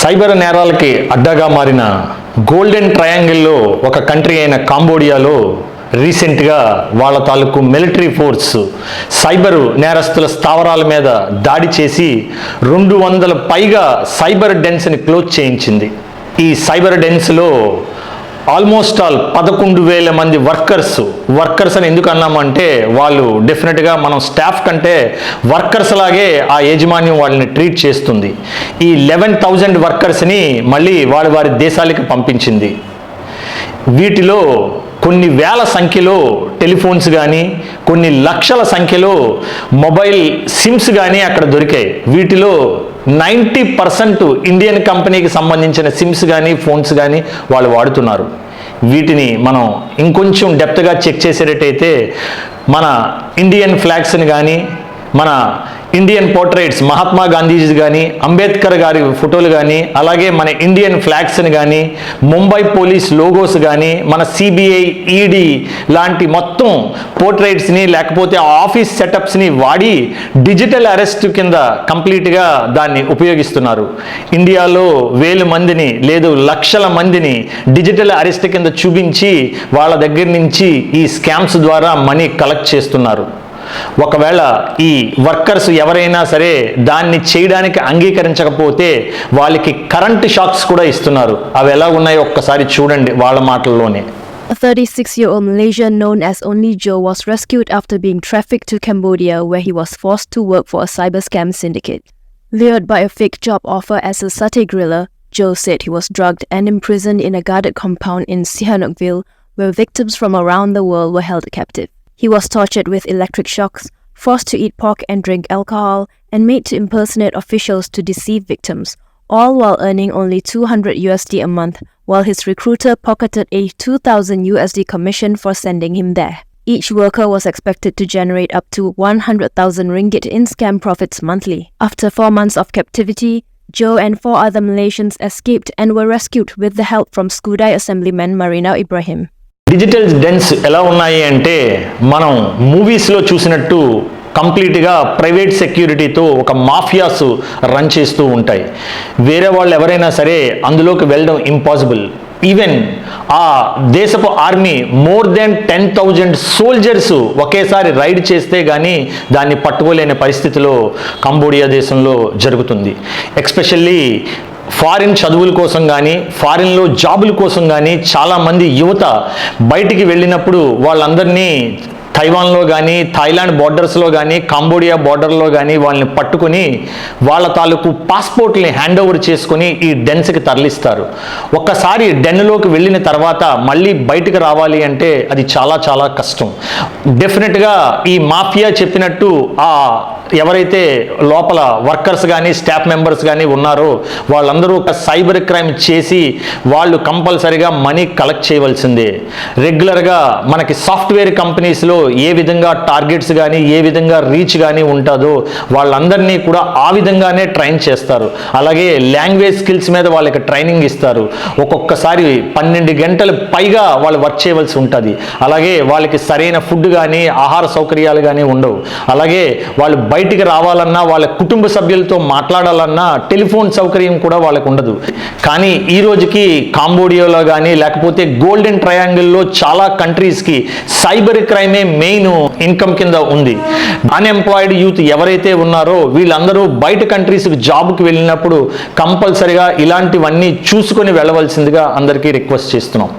Cyber నేరాలకి అడ్డాగా మారిన గోల్డెన్ ట్రయాంగిల్లో ఒక కంట్రీ అయిన కాంబోడియాలో రీసెంట్గా వాళ్ళ తాలూకు మిలిటరీ ఫోర్స్ సైబర్ నేరస్తుల స్థావరాల మీద దాడి చేసి 200 పైగా సైబర్ డెన్స్ని క్లోజ్ చేయించింది. ఈ సైబర్ డెన్స్లో ఆల్మోస్ట్ ఆల్ 11,000 మంది వర్కర్స్ అని ఎందుకు అన్నామంటే వాళ్ళు డెఫినెట్గా మనం స్టాఫ్ కంటే వర్కర్స్ లాగే ఆ యాజమాన్యం వాళ్ళని ట్రీట్ చేస్తుంది. ఈ 11,000 వర్కర్స్ని మళ్ళీ వారి దేశాలకు పంపించింది. వీటిలో కొన్ని వేల సంఖ్యలో టెలిఫోన్స్ కానీ కొన్ని లక్షల సంఖ్యలో మొబైల్ సిమ్స్ కానీ అక్కడ దొరికాయి. వీటిలో 90% ఇండియన్ కంపెనీకి సంబంధించిన సిమ్స్ కానీ ఫోన్స్ కానీ వాళ్ళు వాడుతున్నారు. వీటిని మనం ఇంకొంచెం డెప్త్గా చెక్ చేసేటట్టయితే మన ఇండియన్ ఫ్లాగ్స్ని కానీ మన ఇండియన్ పోర్ట్రైట్స్ మహాత్మా గాంధీజీ కానీ అంబేద్కర్ గారి ఫోటోలు కానీ అలాగే మన ఇండియన్ ఫ్లాగ్స్ని కానీ ముంబై పోలీస్ లోగోస్ కానీ మన సిబిఐ ఈడీ లాంటి మొత్తం పోర్ట్రైట్స్ని లేకపోతే ఆఫీస్ సెటప్స్ని వాడి డిజిటల్ అరెస్ట్ కింద కంప్లీట్గా దాన్ని ఉపయోగిస్తున్నారు. ఇండియాలో 1000 మందిని లేదు లక్షల మందిని డిజిటల్ అరెస్ట్ కింద చూపించి వాళ్ళ దగ్గర నుంచి ఈ స్కామ్స్ ద్వారా మనీ కలెక్ట్ చేస్తున్నారు. ఒకవేళ ఈ వర్కర్స్ ఎవరైనా సరే దాన్ని చేయడానికి అంగీకరించకపోతే వాళ్ళకి కరెంట్ షాక్స్ కూడా ఇస్తున్నారు. అవి ఎలా ఉన్నాయో ఒక్కసారి చూడండి వాళ్ళ మాటల్లోనే. A 36-year-old Malaysian known as Only Joe was rescued after being trafficked to Cambodia, where he was forced to work for a cyber scam syndicate. Lured by a fake job offer as a satay griller, Joe said he was drugged and imprisoned in a guarded compound in Sihanoukville, where victims from around the world were held captive. He was tortured with electric shocks, forced to eat pork and drink alcohol, and made to impersonate officials to deceive victims, all while earning only $200 a month, while his recruiter pocketed a $2,000 commission for sending him there. Each worker was expected to generate up to 100,000 ringgit in scam profits monthly. After 4 months of captivity, Joe and 4 other Malaysians escaped and were rescued with the help from Skudai Assemblyman Marinau Ibrahim. Digital dense ఎలా ఉన్నాయి అంటే మనం మూవీస్లో చూసినట్టు కంప్లీట్గా private సెక్యూరిటీతో ఒక mafias run చేస్తూ ఉంటాయి. వేరే వాళ్ళు ఎవరైనా సరే అందులోకి వెళ్ళడం ఇంపాసిబుల్. ఈవెన్ ఆ దేశపు ఆర్మీ మోర్ దెన్ 10,000 సోల్జర్స్ ఒకేసారి రైడ్ చేస్తే కానీ దాన్ని పట్టుకోలేని పరిస్థితిలో కంబోడియా దేశంలో జరుగుతుంది. ఎస్పెషల్లీ ఫారిన్ చదువుల కోసం కానీ ఫారిన్లో జాబుల కోసం కానీ చాలామంది యువత బయటికి వెళ్ళినప్పుడు వాళ్ళందరినీ తైవాన్లో కానీ థాయిలాండ్ బార్డర్స్లో కానీ కాంబోడియా బార్డర్లో కానీ వాళ్ళని పట్టుకొని వాళ్ళ తాలూకు పాస్పోర్ట్ని హ్యాండ్ ఓవర్ చేసుకొని ఈ డెన్స్కి తరలిస్తారు. ఒక్కసారి డెన్లోకి వెళ్ళిన తర్వాత మళ్ళీ బయటకు రావాలి అంటే అది చాలా చాలా కష్టం. డెఫినెట్గా ఈ మాఫియా చెప్పినట్టు ఆ ఎవరైతే లోపల వర్కర్స్ కానీ స్టాఫ్ మెంబర్స్ కానీ ఉన్నారో వాళ్ళందరూ ఒక సైబర్ క్రైమ్ చేసి వాళ్ళు కంపల్సరీగా మనీ కలెక్ట్ చేయవలసిందే. రెగ్యులర్గా మనకి సాఫ్ట్వేర్ కంపెనీస్లో ఏ విధంగా టార్గెట్స్ కానీ ఏ విధంగా రీచ్ కానీ ఉంటుందో వాళ్ళందరినీ కూడా ఆ విధంగానే ట్రైన్ చేస్తారు. అలాగే లాంగ్వేజ్ స్కిల్స్ మీద వాళ్ళకి ట్రైనింగ్ ఇస్తారు. ఒక్కొక్కసారి 12 గంటలు పైగా వాళ్ళు వర్క్ చేయవలసి ఉంటుంది. అలాగే వాళ్ళకి సరైన ఫుడ్ కానీ ఆహార సౌకర్యాలు కానీ ఉండవు. అలాగే వాళ్ళు బయటికి రావాలన్నా వాళ్ళ కుటుంబ సభ్యులతో మాట్లాడాలన్నా టెలిఫోన్ సౌకర్యం కూడా వాళ్ళకు ఉండదు. కానీ ఈ రోజుకి కాంబోడియాలో కానీ లేకపోతే గోల్డెన్ ట్రయాంగిల్లో చాలా కంట్రీస్కి సైబర్ క్రైమే మెయిన్ ఇన్కమ్ కింద ఉంది. అన్ఎంప్లాయిడ్ యూత్ ఎవరైతే ఉన్నారో వీళ్ళందరూ బయట కంట్రీస్కి జాబ్కి వెళ్ళినప్పుడు కంపల్సరిగా ఇలాంటివన్నీ చూసుకొని వెళ్ళవలసిందిగా అందరికీ రిక్వెస్ట్ చేస్తున్నాం.